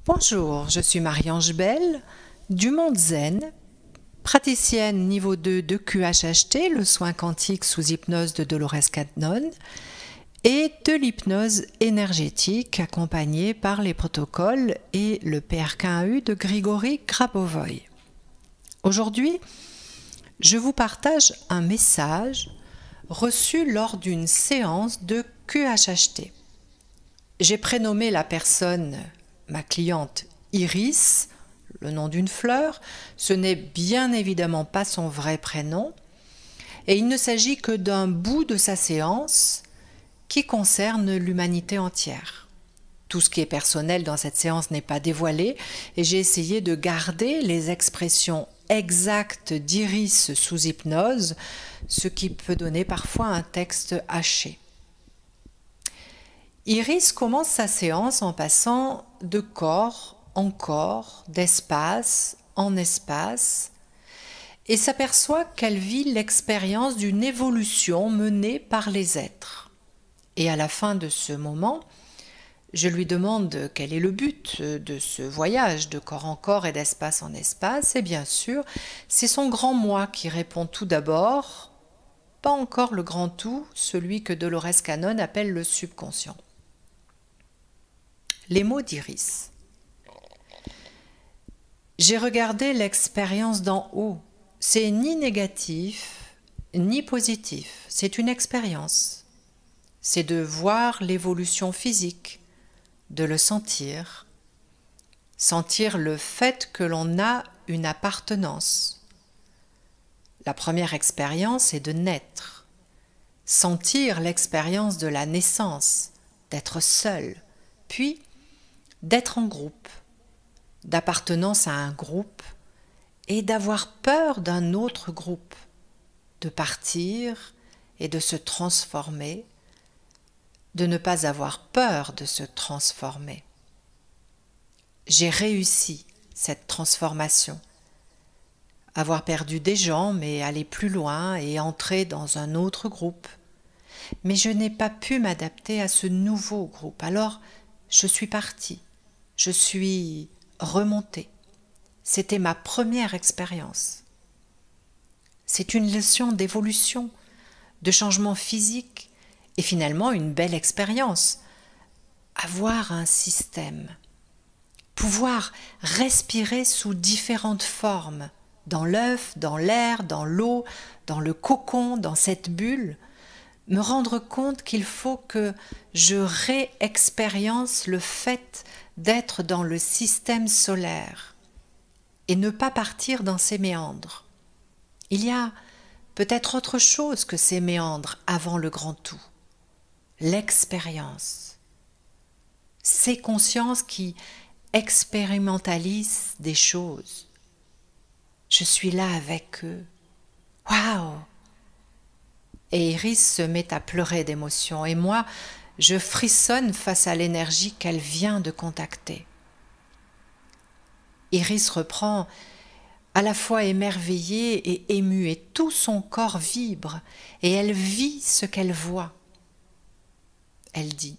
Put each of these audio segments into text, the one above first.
Bonjour, je suis Marie-Ange Bell du Monde Zen, praticienne niveau 2 de QHHT, le soin quantique sous hypnose de Dolores Cannon, et de l'hypnose énergétique accompagnée par les protocoles et le PRK1U de Grigory Grabovoy. Aujourd'hui, je vous partage un message reçu lors d'une séance de QHHT. J'ai prénommé la personne, ma cliente Iris, le nom d'une fleur. Ce n'est bien évidemment pas son vrai prénom. Et il ne s'agit que d'un bout de sa séance qui concerne l'humanité entière. Tout ce qui est personnel dans cette séance n'est pas dévoilé et j'ai essayé de garder les expressions exactes d'Iris sous hypnose, ce qui peut donner parfois un texte haché. Iris commence sa séance en passant de corps en corps, d'espace en espace, et s'aperçoit qu'elle vit l'expérience d'une évolution menée par les êtres. Et à la fin de ce moment, je lui demande quel est le but de ce voyage de corps en corps et d'espace en espace, et bien sûr, c'est son grand moi qui répond tout d'abord, pas encore le grand tout, celui que Dolores Cannon appelle le subconscient. Les mots d'Iris. J'ai regardé l'expérience d'en haut. C'est ni négatif, ni positif. C'est une expérience. C'est de voir l'évolution physique, de le sentir. Sentir le fait que l'on a une appartenance. La première expérience est de naître. Sentir l'expérience de la naissance, d'être seul, puis d'être en groupe, d'appartenance à un groupe et d'avoir peur d'un autre groupe, de partir et de se transformer, de ne pas avoir peur de se transformer. J'ai réussi cette transformation, avoir perdu des gens mais aller plus loin et entrer dans un autre groupe. Mais je n'ai pas pu m'adapter à ce nouveau groupe, alors je suis partie. Je suis remontée. C'était ma première expérience. C'est une leçon d'évolution, de changement physique et finalement une belle expérience. Avoir un système, pouvoir respirer sous différentes formes, dans l'œuf, dans l'air, dans l'eau, dans le cocon, dans cette bulle, me rendre compte qu'il faut que je réexpérience le fait d'être dans le système solaire et ne pas partir dans ces méandres. Il y a peut-être autre chose que ces méandres avant le grand tout. L'expérience. Ces consciences qui expérimentalisent des choses. Je suis là avec eux. Waouh! Et Iris se met à pleurer d'émotion et moi, je frissonne face à l'énergie qu'elle vient de contacter. Iris reprend, à la fois émerveillée et émue, et tout son corps vibre, et elle vit ce qu'elle voit. Elle dit,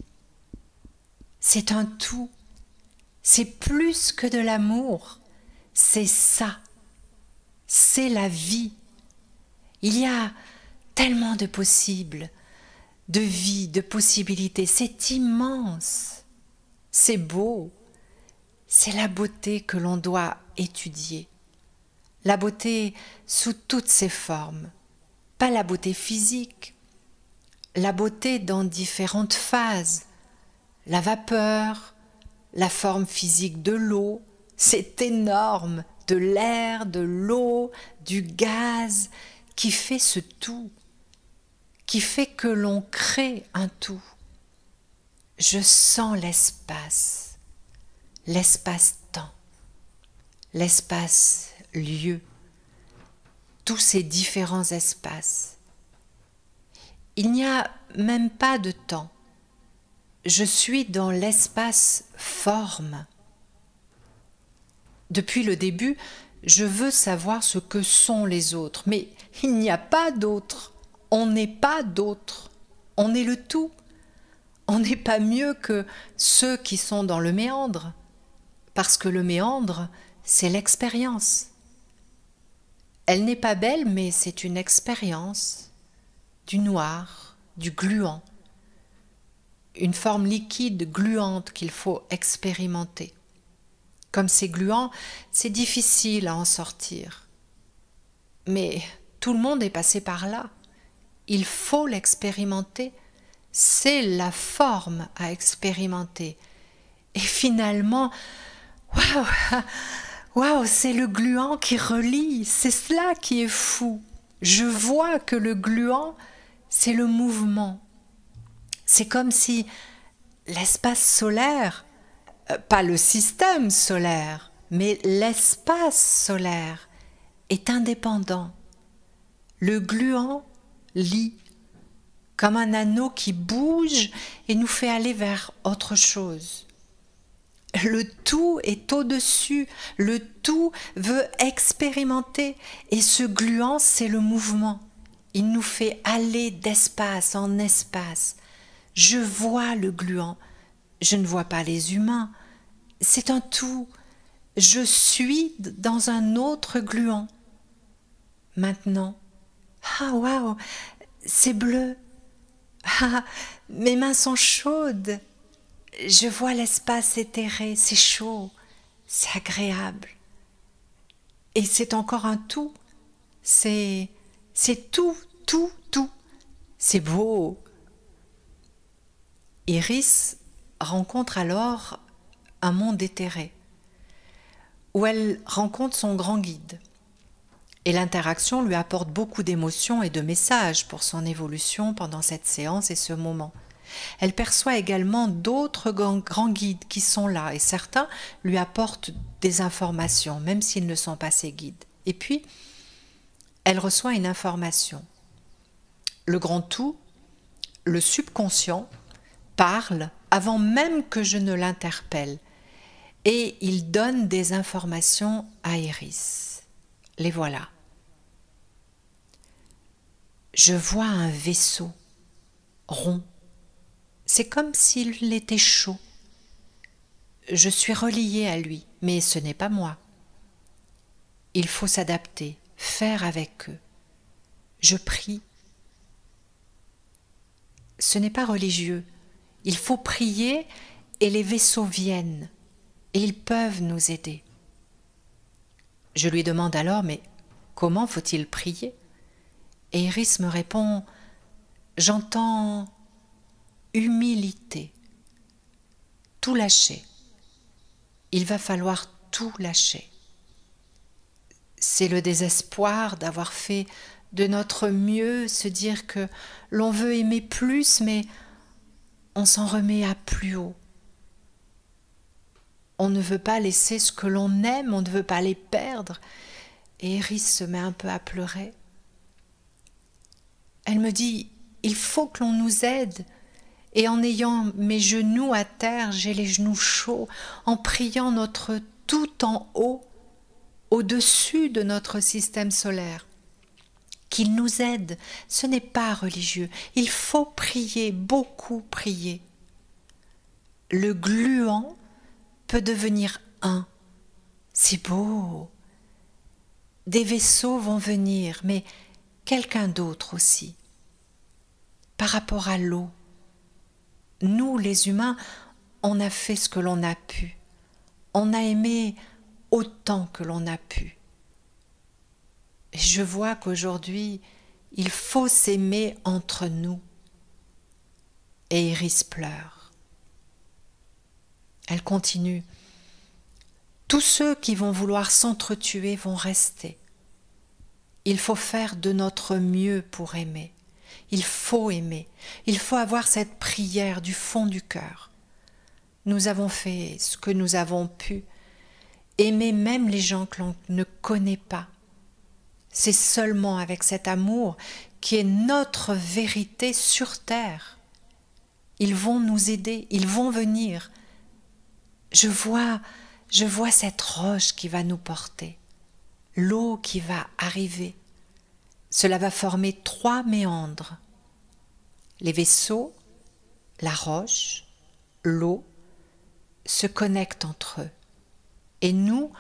c'est un tout, c'est plus que de l'amour, c'est ça, c'est la vie. Il y a tellement de possibles, de vie, de possibilités, c'est immense, c'est beau, c'est la beauté que l'on doit étudier. La beauté sous toutes ses formes, pas la beauté physique, la beauté dans différentes phases, la vapeur, la forme physique de l'eau, c'est énorme, de l'air, de l'eau, du gaz, qui fait ce tout, qui fait que l'on crée un tout. Je sens l'espace, l'espace-temps, l'espace-lieu, tous ces différents espaces. Il n'y a même pas de temps. Je suis dans l'espace-forme. Depuis le début, je veux savoir ce que sont les autres, mais il n'y a pas d'autres. On n'est pas d'autres, on est le tout. On n'est pas mieux que ceux qui sont dans le méandre. parce que le méandre, c'est l'expérience. Elle n'est pas belle, mais c'est une expérience du noir, du gluant, une forme liquide gluante qu'il faut expérimenter. Comme c'est gluant, c'est difficile à en sortir. Mais tout le monde est passé par là. Il faut l'expérimenter. C'est la forme à expérimenter. Et finalement, waouh, waouh, c'est le gluant qui relie. C'est cela qui est fou. Je vois que le gluant, c'est le mouvement. C'est comme si l'espace solaire, pas le système solaire, mais l'espace solaire est indépendant. Le gluant lie comme un anneau qui bouge et nous fait aller vers autre chose. Le tout est au-dessus, le tout veut expérimenter et ce gluant, c'est le mouvement. Il nous fait aller d'espace en espace. Je vois le gluant, je ne vois pas les humains, c'est un tout. Je suis dans un autre gluant. Maintenant, ah waouh, c'est bleu. Ah, mes mains sont chaudes. Je vois l'espace éthéré, c'est chaud, c'est agréable. Et c'est encore un tout. C'est tout, tout, tout. C'est beau. Iris rencontre alors un monde éthéré, où elle rencontre son grand guide. Et l'interaction lui apporte beaucoup d'émotions et de messages pour son évolution pendant cette séance et ce moment. Elle perçoit également d'autres grands guides qui sont là et certains lui apportent des informations, même s'ils ne sont pas ses guides. Et puis, elle reçoit une information. Le grand tout, le subconscient, parle avant même que je ne l'interpelle et il donne des informations à Iris. Les voilà. Je vois un vaisseau rond. C'est comme s'il était chaud. Je suis reliée à lui, mais ce n'est pas moi. Il faut s'adapter, faire avec eux. Je prie. Ce n'est pas religieux. Il faut prier et les vaisseaux viennent et ils peuvent nous aider. Je lui demande alors, mais comment faut-il prier? Et Iris me répond, j'entends humilité, tout lâcher. Il va falloir tout lâcher. C'est le désespoir d'avoir fait de notre mieux, se dire que l'on veut aimer plus, mais on s'en remet à plus haut. On ne veut pas laisser ce que l'on aime, on ne veut pas les perdre. Et Iris se met un peu à pleurer. Elle me dit, il faut que l'on nous aide. Et en ayant mes genoux à terre, j'ai les genoux chauds, en priant notre tout en haut, au-dessus de notre système solaire. Qu'il nous aide, ce n'est pas religieux. Il faut prier, beaucoup prier. Le gluant peut devenir un. C'est beau. Des vaisseaux vont venir, mais quelqu'un d'autre aussi. Par rapport à l'eau, nous, les humains, on a fait ce que l'on a pu. On a aimé autant que l'on a pu. Et je vois qu'aujourd'hui, il faut s'aimer entre nous. Et Iris pleure. Elle continue. Tous ceux qui vont vouloir s'entretuer vont rester. Il faut faire de notre mieux pour aimer. Il faut aimer. Il faut avoir cette prière du fond du cœur. Nous avons fait ce que nous avons pu. Aimer même les gens que l'on ne connaît pas. C'est seulement avec cet amour qui est notre vérité sur terre. Ils vont nous aider, ils vont venir. Je vois cette roche qui va nous porter, l'eau qui va arriver. Cela va former 3 méandres. Les vaisseaux, la roche, l'eau se connectent entre eux. Et nous,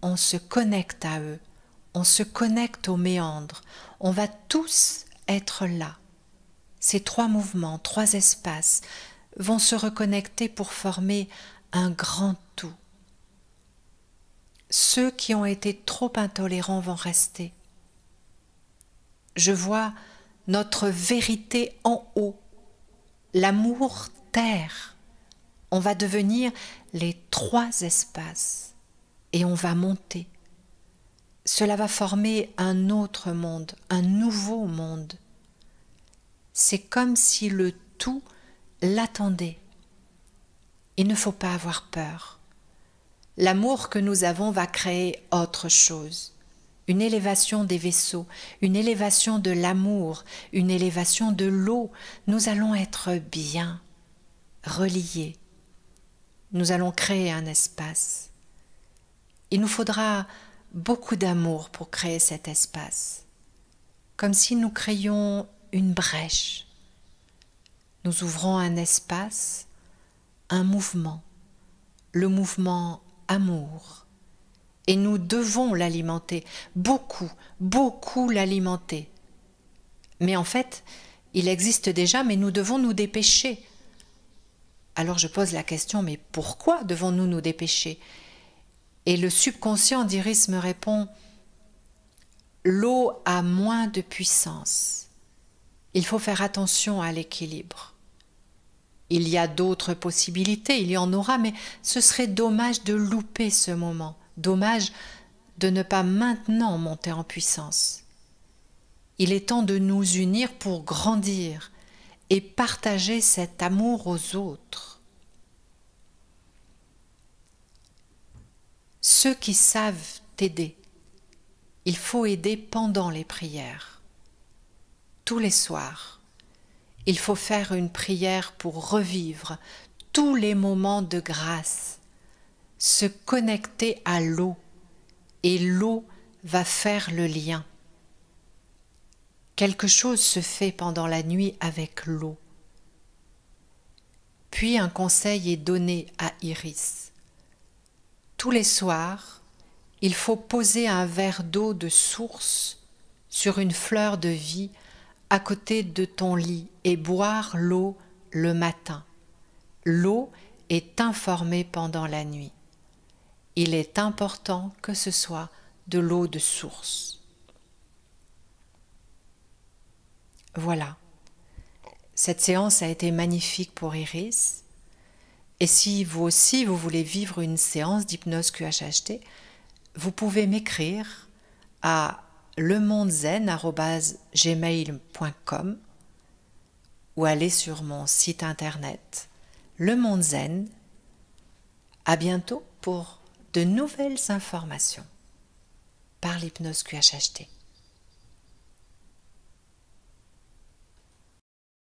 on se connecte à eux, on se connecte aux méandres, on va tous être là. Ces 3 mouvements, 3 espaces vont se reconnecter pour former un grand tout. Ceux qui ont été trop intolérants vont rester. Je vois notre vérité en haut, l'amour terre. On va devenir les 3 espaces et on va monter. Cela va former un autre monde, un nouveau monde. C'est comme si le tout l'attendait. Il ne faut pas avoir peur. L'amour que nous avons va créer autre chose. Une élévation des vaisseaux, une élévation de l'amour, une élévation de l'eau. Nous allons être bien, reliés. Nous allons créer un espace. Il nous faudra beaucoup d'amour pour créer cet espace, comme si nous créions une brèche. Nous ouvrons un espace, un mouvement, le mouvement amour. Et nous devons l'alimenter, beaucoup, beaucoup l'alimenter. Mais en fait, il existe déjà, mais nous devons nous dépêcher. Alors je pose la question, mais pourquoi devons-nous nous dépêcher? Et le subconscient d'Iris me répond, l'eau a moins de puissance. Il faut faire attention à l'équilibre. Il y a d'autres possibilités, il y en aura, mais ce serait dommage de louper ce moment. Dommage de ne pas maintenant monter en puissance. Il est temps de nous unir pour grandir et partager cet amour aux autres. Ceux qui savent t'aider, il faut aider pendant les prières. Tous les soirs, il faut faire une prière pour revivre tous les moments de grâce, se connecter à l'eau, et l'eau va faire le lien. Quelque chose se fait pendant la nuit avec l'eau. Puis un conseil est donné à Iris. Tous les soirs, il faut poser un verre d'eau de source sur une fleur de vie à côté de ton lit et boire l'eau le matin. L'eau est informée pendant la nuit. Il est important que ce soit de l'eau de source. Voilà. Cette séance a été magnifique pour Iris. Et si vous aussi vous voulez vivre une séance d'hypnose QHHT, vous pouvez m'écrire à lemondezen@gmail.com ou aller sur mon site internet Le Monde Zen. À bientôt pour de nouvelles informations par l'hypnose QHHT.